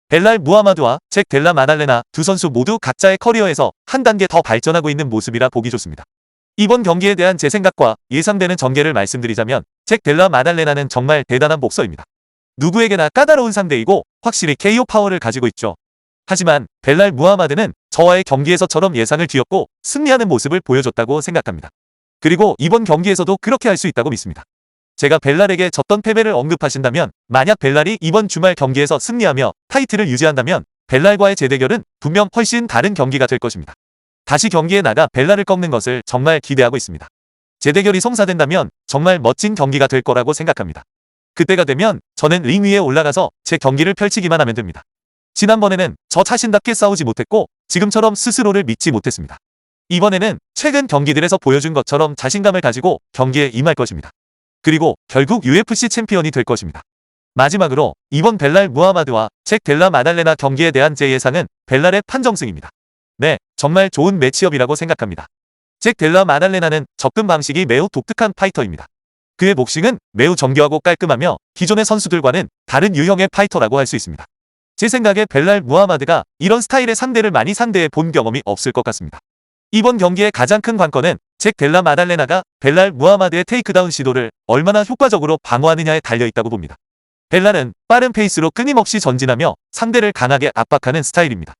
벨랄 무하마드와 잭 델라 마달레나 두 선수 모두 각자의 커리어에서 한 단계 더 발전하고 있는 모습이라 보기 좋습니다. 이번 경기에 대한 제 생각과 예상되는 전개를 말씀드리자면 잭 델라 마달레나는 정말 대단한 복서입니다. 누구에게나 까다로운 상대이고 확실히 KO 파워를 가지고 있죠. 하지만 벨랄 무하마드는 저와의 경기에서처럼 예상을 뒤엎고 승리하는 모습을 보여줬다고 생각합니다. 그리고 이번 경기에서도 그렇게 할 수 있다고 믿습니다. 제가 벨랄에게 졌던 패배를 언급하신다면 만약 벨랄이 이번 주말 경기에서 승리하며 타이틀을 유지한다면 벨랄과의 재대결은 분명 훨씬 다른 경기가 될 것입니다. 다시 경기에 나가 벨랄을 꺾는 것을 정말 기대하고 있습니다. 재대결이 성사된다면 정말 멋진 경기가 될 거라고 생각합니다. 그때가 되면 저는 링 위에 올라가서 제 경기를 펼치기만 하면 됩니다. 지난번에는 저 자신답게 싸우지 못했고 지금처럼 스스로를 믿지 못했습니다. 이번에는 최근 경기들에서 보여준 것처럼 자신감을 가지고 경기에 임할 것입니다. 그리고 결국 UFC 챔피언이 될 것입니다. 마지막으로 이번 벨랄 무하마드와 잭 델라 마달레나 경기에 대한 제 예상은 벨랄의 판정승입니다. 네, 정말 좋은 매치업이라고 생각합니다. 잭 델라 마달레나는 접근 방식이 매우 독특한 파이터입니다. 그의 복싱은 매우 정교하고 깔끔하며 기존의 선수들과는 다른 유형의 파이터라고 할 수 있습니다. 제 생각에 벨랄 무하마드가 이런 스타일의 상대를 많이 상대해 본 경험이 없을 것 같습니다. 이번 경기의 가장 큰 관건은 잭 델라 마달레나가 벨랄 무하마드의 테이크다운 시도를 얼마나 효과적으로 방어하느냐에 달려있다고 봅니다. 벨랄은 빠른 페이스로 끊임없이 전진하며 상대를 강하게 압박하는 스타일입니다.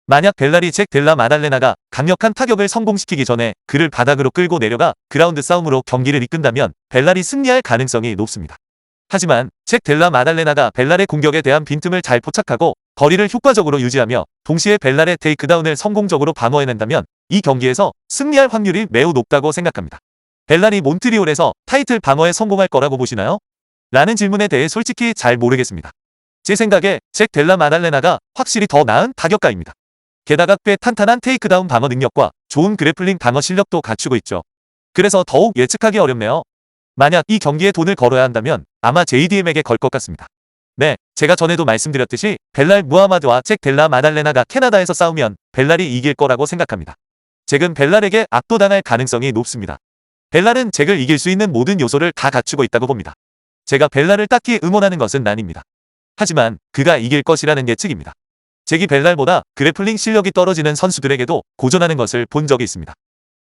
만약 벨랄이 잭 델라 마달레나가 강력한 타격을 성공시키기 전에 그를 바닥으로 끌고 내려가 그라운드 싸움으로 경기를 이끈다면 벨랄이 승리할 가능성이 높습니다. 하지만 잭 델라 마달레나가 벨랄의 공격에 대한 빈틈을 잘 포착하고 거리를 효과적으로 유지하며 동시에 벨랄의 테이크다운을 성공적으로 방어해낸다면 이 경기에서 승리할 확률이 매우 높다고 생각합니다. 벨랄이 몬트리올에서 타이틀 방어에 성공할 거라고 보시나요? 라는 질문에 대해 솔직히 잘 모르겠습니다. 제 생각에 잭 델라 마달레나가 확실히 더 나은 타격가입니다. 게다가 꽤 탄탄한 테이크다운 방어 능력과 좋은 그래플링 방어 실력도 갖추고 있죠. 그래서 더욱 예측하기 어렵네요. 만약 이 경기에 돈을 걸어야 한다면 아마 JDM에게 걸 것 같습니다. 네, 제가 전에도 말씀드렸듯이 벨랄 무하마드와 잭 델라 마달레나가 캐나다에서 싸우면 벨랄이 이길 거라고 생각합니다. 잭은 벨랄에게 압도당할 가능성이 높습니다. 벨랄은 잭을 이길 수 있는 모든 요소를 다 갖추고 있다고 봅니다. 제가 벨랄을 딱히 응원하는 것은 아닙니다. 하지만 그가 이길 것이라는 예측입니다. 잭이 벨랄보다 그래플링 실력이 떨어지는 선수들에게도 고전하는 것을 본 적이 있습니다.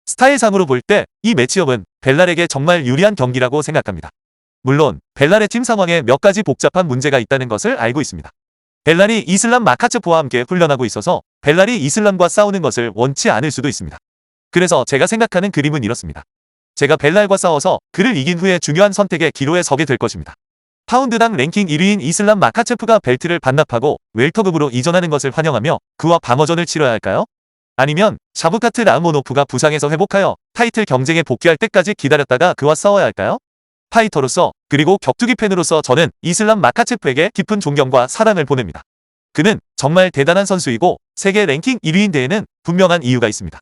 스타일상으로 볼 때 이 매치업은 벨랄에게 정말 유리한 경기라고 생각합니다. 물론 벨랄의 팀 상황에 몇 가지 복잡한 문제가 있다는 것을 알고 있습니다. 벨랄이 이슬람 마카체프와 함께 훈련하고 있어서 벨랄이 이슬람과 싸우는 것을 원치 않을 수도 있습니다. 그래서 제가 생각하는 그림은 이렇습니다. 제가 벨랄과 싸워서 그를 이긴 후에 중요한 선택의 기로에 서게 될 것입니다. 파운드당 랭킹 1위인 이슬람 마카체프가 벨트를 반납하고 웰터급으로 이전하는 것을 환영하며 그와 방어전을 치러야 할까요? 아니면 샤부카트 라흐모노프가 부상에서 회복하여 타이틀 경쟁에 복귀할 때까지 기다렸다가 그와 싸워야 할까요? 파이터로서 그리고 격투기 팬으로서 저는 이슬람 마카체프에게 깊은 존경과 사랑을 보냅니다. 그는 정말 대단한 선수이고 세계 랭킹 1위인 데에는 분명한 이유가 있습니다.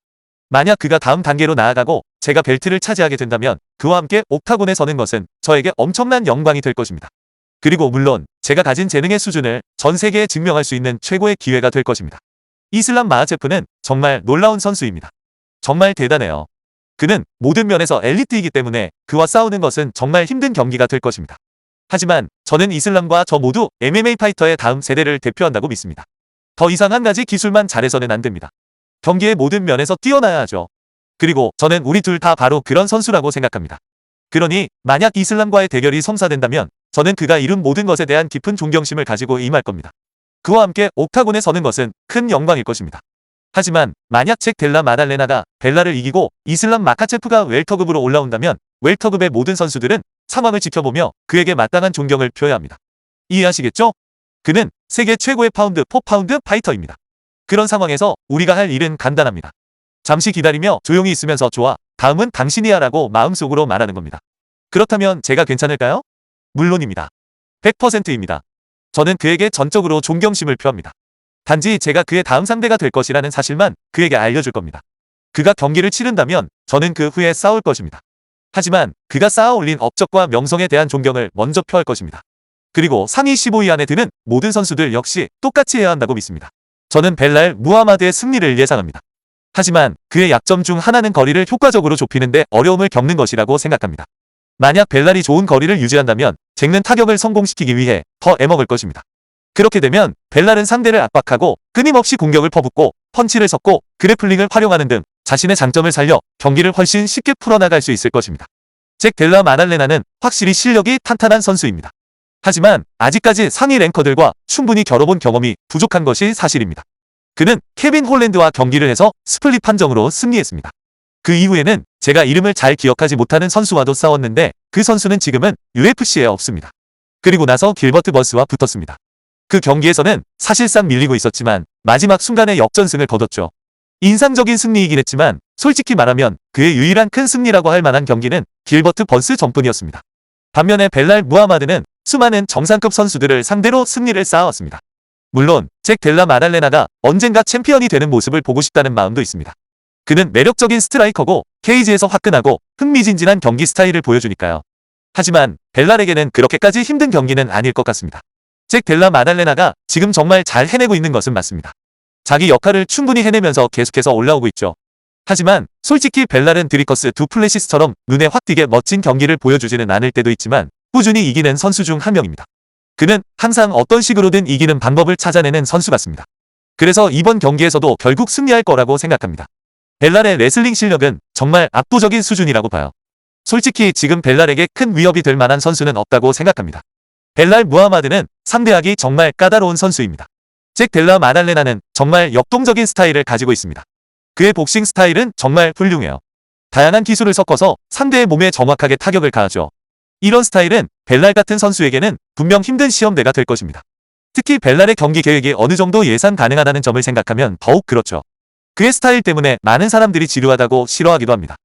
만약 그가 다음 단계로 나아가고 제가 벨트를 차지하게 된다면 그와 함께 옥타곤에 서는 것은 저에게 엄청난 영광이 될 것입니다. 그리고 물론 제가 가진 재능의 수준을 전 세계에 증명할 수 있는 최고의 기회가 될 것입니다. 이슬람 마하체프는 정말 놀라운 선수입니다. 정말 대단해요. 그는 모든 면에서 엘리트이기 때문에 그와 싸우는 것은 정말 힘든 경기가 될 것입니다. 하지만 저는 이슬람과 저 모두 MMA 파이터의 다음 세대를 대표한다고 믿습니다. 더 이상 한 가지 기술만 잘해서는 안 됩니다. 경기의 모든 면에서 뛰어나야 하죠. 그리고 저는 우리 둘 다 바로 그런 선수라고 생각합니다. 그러니 만약 이슬람과의 대결이 성사된다면 저는 그가 이룬 모든 것에 대한 깊은 존경심을 가지고 임할 겁니다. 그와 함께 옥타곤에 서는 것은 큰 영광일 것입니다. 하지만 만약 잭 델라 마달레나가 벨랄을 이기고 이슬람 마카체프가 웰터급으로 올라온다면 웰터급의 모든 선수들은 상황을 지켜보며 그에게 마땅한 존경을 표해야 합니다. 이해하시겠죠? 그는 세계 최고의 파운드 포 파운드 파이터입니다. 그런 상황에서 우리가 할 일은 간단합니다. 잠시 기다리며 조용히 있으면서 좋아, 다음은 당신이야 라고 마음속으로 말하는 겁니다. 그렇다면 제가 괜찮을까요? 물론입니다. 100%입니다. 저는 그에게 전적으로 존경심을 표합니다. 단지 제가 그의 다음 상대가 될 것이라는 사실만 그에게 알려줄 겁니다. 그가 경기를 치른다면 저는 그 후에 싸울 것입니다. 하지만 그가 쌓아 올린 업적과 명성에 대한 존경을 먼저 표할 것입니다. 그리고 상위 15위 안에 드는 모든 선수들 역시 똑같이 해야 한다고 믿습니다. 저는 벨랄 무하마드의 승리를 예상합니다. 하지만 그의 약점 중 하나는 거리를 효과적으로 좁히는데 어려움을 겪는 것이라고 생각합니다. 만약 벨랄이 좋은 거리를 유지한다면 잭는 타격을 성공시키기 위해 더 애먹을 것입니다. 그렇게 되면 벨랄은 상대를 압박하고 끊임없이 공격을 퍼붓고 펀치를 섞고 그래플링을 활용하는 등 자신의 장점을 살려 경기를 훨씬 쉽게 풀어나갈 수 있을 것입니다. 잭 델라 마달레나는 확실히 실력이 탄탄한 선수입니다. 하지만 아직까지 상위 랭커들과 충분히 겨뤄본 경험이 부족한 것이 사실입니다. 그는 케빈 홀랜드와 경기를 해서 스플릿 판정으로 승리했습니다. 그 이후에는 제가 이름을 잘 기억하지 못하는 선수와도 싸웠는데 그 선수는 지금은 UFC에 없습니다. 그리고 나서 길버트 번스와 붙었습니다. 그 경기에서는 사실상 밀리고 있었지만 마지막 순간에 역전승을 거뒀죠. 인상적인 승리이긴 했지만 솔직히 말하면 그의 유일한 큰 승리라고 할 만한 경기는 길버트 번스 전뿐이었습니다. 반면에 벨랄 무하마드는 수많은 정상급 선수들을 상대로 승리를 쌓아왔습니다. 물론 잭 델라 마달레나가 언젠가 챔피언이 되는 모습을 보고 싶다는 마음도 있습니다. 그는 매력적인 스트라이커고 케이지에서 화끈하고 흥미진진한 경기 스타일을 보여주니까요. 하지만 벨랄에게는 그렇게까지 힘든 경기는 아닐 것 같습니다. 잭 델라 마달레나가 지금 정말 잘 해내고 있는 것은 맞습니다. 자기 역할을 충분히 해내면서 계속해서 올라오고 있죠. 하지만 솔직히 벨랄은 드리커스 두 플래시스처럼 눈에 확 띄게 멋진 경기를 보여주지는 않을 때도 있지만 꾸준히 이기는 선수 중 한 명입니다. 그는 항상 어떤 식으로든 이기는 방법을 찾아내는 선수 같습니다. 그래서 이번 경기에서도 결국 승리할 거라고 생각합니다. 벨랄의 레슬링 실력은 정말 압도적인 수준이라고 봐요. 솔직히 지금 벨랄에게 큰 위협이 될 만한 선수는 없다고 생각합니다. 벨랄 무하마드는 상대하기 정말 까다로운 선수입니다. 잭 델라 마달레나는 정말 역동적인 스타일을 가지고 있습니다. 그의 복싱 스타일은 정말 훌륭해요. 다양한 기술을 섞어서 상대의 몸에 정확하게 타격을 가하죠. 이런 스타일은 벨랄 같은 선수에게는 분명 힘든 시험대가 될 것입니다. 특히 벨랄의 경기 계획이 어느 정도 예상 가능하다는 점을 생각하면 더욱 그렇죠. 그의 스타일 때문에 많은 사람들이 지루하다고 싫어하기도 합니다.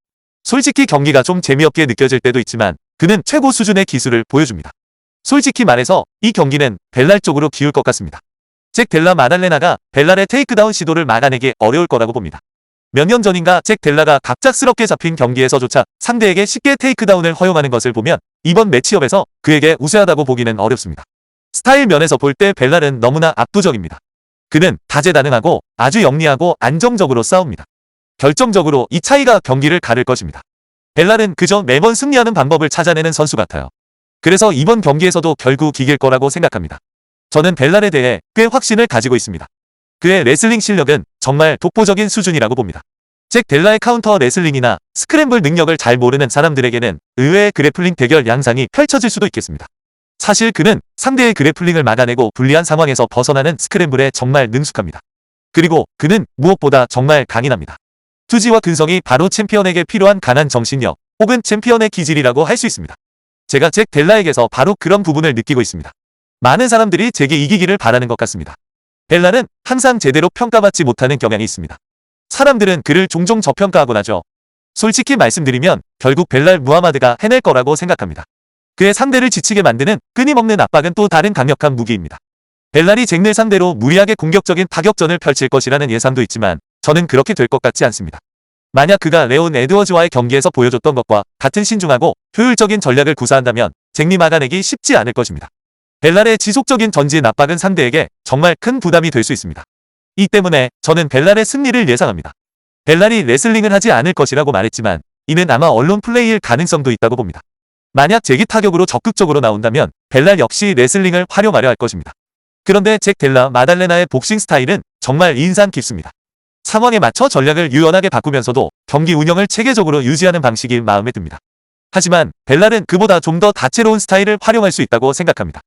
솔직히 경기가 좀 재미없게 느껴질 때도 있지만 그는 최고 수준의 기술을 보여줍니다. 솔직히 말해서 이 경기는 벨랄 쪽으로 기울 것 같습니다. 잭 델라 마달레나가 벨랄의 테이크다운 시도를 막아내기 어려울 거라고 봅니다. 몇 년 전인가 잭 델라가 갑작스럽게 잡힌 경기에서조차 상대에게 쉽게 테이크다운을 허용하는 것을 보면 이번 매치업에서 그에게 우세하다고 보기는 어렵습니다. 스타일 면에서 볼 때 벨랄은 너무나 압도적입니다. 그는 다재다능하고 아주 영리하고 안정적으로 싸웁니다. 결정적으로 이 차이가 경기를 가를 것입니다. 벨랄은 그저 매번 승리하는 방법을 찾아내는 선수 같아요. 그래서 이번 경기에서도 결국 이길 거라고 생각합니다. 저는 벨랄에 대해 꽤 확신을 가지고 있습니다. 그의 레슬링 실력은 정말 독보적인 수준이라고 봅니다. 잭 델라의 카운터 레슬링이나 스크램블 능력을 잘 모르는 사람들에게는 의외의 그래플링 대결 양상이 펼쳐질 수도 있겠습니다. 사실 그는 상대의 그래플링을 막아내고 불리한 상황에서 벗어나는 스크램블에 정말 능숙합니다. 그리고 그는 무엇보다 정말 강인합니다. 투지와 근성이 바로 챔피언에게 필요한 강한 정신력 혹은 챔피언의 기질이라고 할 수 있습니다. 제가 잭 델라에게서 바로 그런 부분을 느끼고 있습니다. 많은 사람들이 제게 이기기를 바라는 것 같습니다. 벨랄은 항상 제대로 평가받지 못하는 경향이 있습니다. 사람들은 그를 종종 저평가하곤 하죠. 솔직히 말씀드리면 결국 벨랄 무하마드가 해낼 거라고 생각합니다. 그의 상대를 지치게 만드는 끊임없는 압박은 또 다른 강력한 무기입니다. 벨랄이 잭을 상대로 무리하게 공격적인 타격전을 펼칠 것이라는 예상도 있지만 저는 그렇게 될 것 같지 않습니다. 만약 그가 레온 에드워즈와의 경기에서 보여줬던 것과 같은 신중하고 효율적인 전략을 구사한다면 잭리 막아내기 쉽지 않을 것입니다. 벨랄의 지속적인 전진 압박은 상대에게 정말 큰 부담이 될 수 있습니다. 이 때문에 저는 벨랄의 승리를 예상합니다. 벨랄이 레슬링을 하지 않을 것이라고 말했지만 이는 아마 언론 플레이일 가능성도 있다고 봅니다. 만약 잭이 타격으로 적극적으로 나온다면 벨랄 역시 레슬링을 활용하려 할 것입니다. 그런데 잭 델라 마달레나의 복싱 스타일은 정말 인상 깊습니다. 상황에 맞춰 전략을 유연하게 바꾸면서도 경기 운영을 체계적으로 유지하는 방식이 마음에 듭니다. 하지만 벨랄은 그보다 좀 더 다채로운 스타일을 활용할 수 있다고 생각합니다.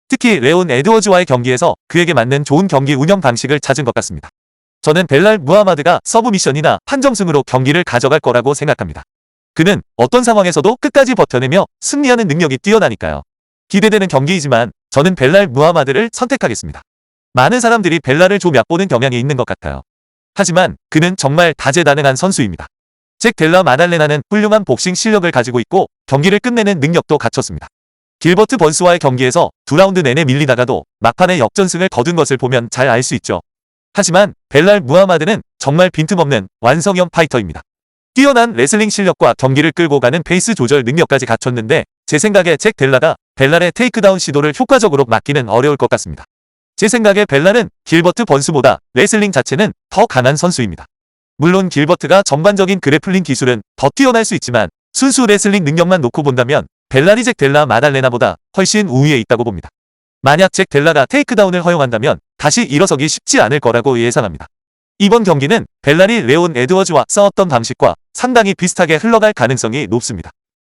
특히 레온 에드워즈와의 경기에서 그에게 맞는 좋은 경기 운영 방식을 찾은 것 같습니다. 저는 벨랄 무하마드가 서브미션이나 판정승으로 경기를 가져갈 거라고 생각합니다. 그는 어떤 상황에서도 끝까지 버텨내며 승리하는 능력이 뛰어나니까요. 기대되는 경기이지만 저는 벨랄 무하마드를 선택하겠습니다. 많은 사람들이 벨랄을 좀 얕보는 경향이 있는 것 같아요. 하지만 그는 정말 다재다능한 선수입니다. 잭 델라 마달레나는 훌륭한 복싱 실력을 가지고 있고 경기를 끝내는 능력도 갖췄습니다. 길버트 번스와의 경기에서 2라운드 내내 밀리다가도 막판에 역전승을 거둔 것을 보면 잘 알 수 있죠. 하지만 벨랄 무하마드는 정말 빈틈없는 완성형 파이터입니다. 뛰어난 레슬링 실력과 경기를 끌고 가는 페이스 조절 능력까지 갖췄는데 제 생각에 잭 델라가 벨랄의 테이크다운 시도를 효과적으로 막기는 어려울 것 같습니다. 제 생각에 벨랄은 길버트 번스보다 레슬링 자체는 더 강한 선수입니다. 물론 길버트가 전반적인 그래플링 기술은 더 뛰어날 수 있지만 순수 레슬링 능력만 놓고 본다면 벨랄이 잭 델라 마달레나보다 훨씬 우위에 있다고 봅니다. 만약 잭 델라가 테이크다운을 허용한다면 다시 일어서기 쉽지 않을 거라고 예상합니다. 이번 경기는 벨랄이 레온 에드워즈와 싸웠던 방식과 상당히 비슷하게 흘러갈 가능성이 높습니다.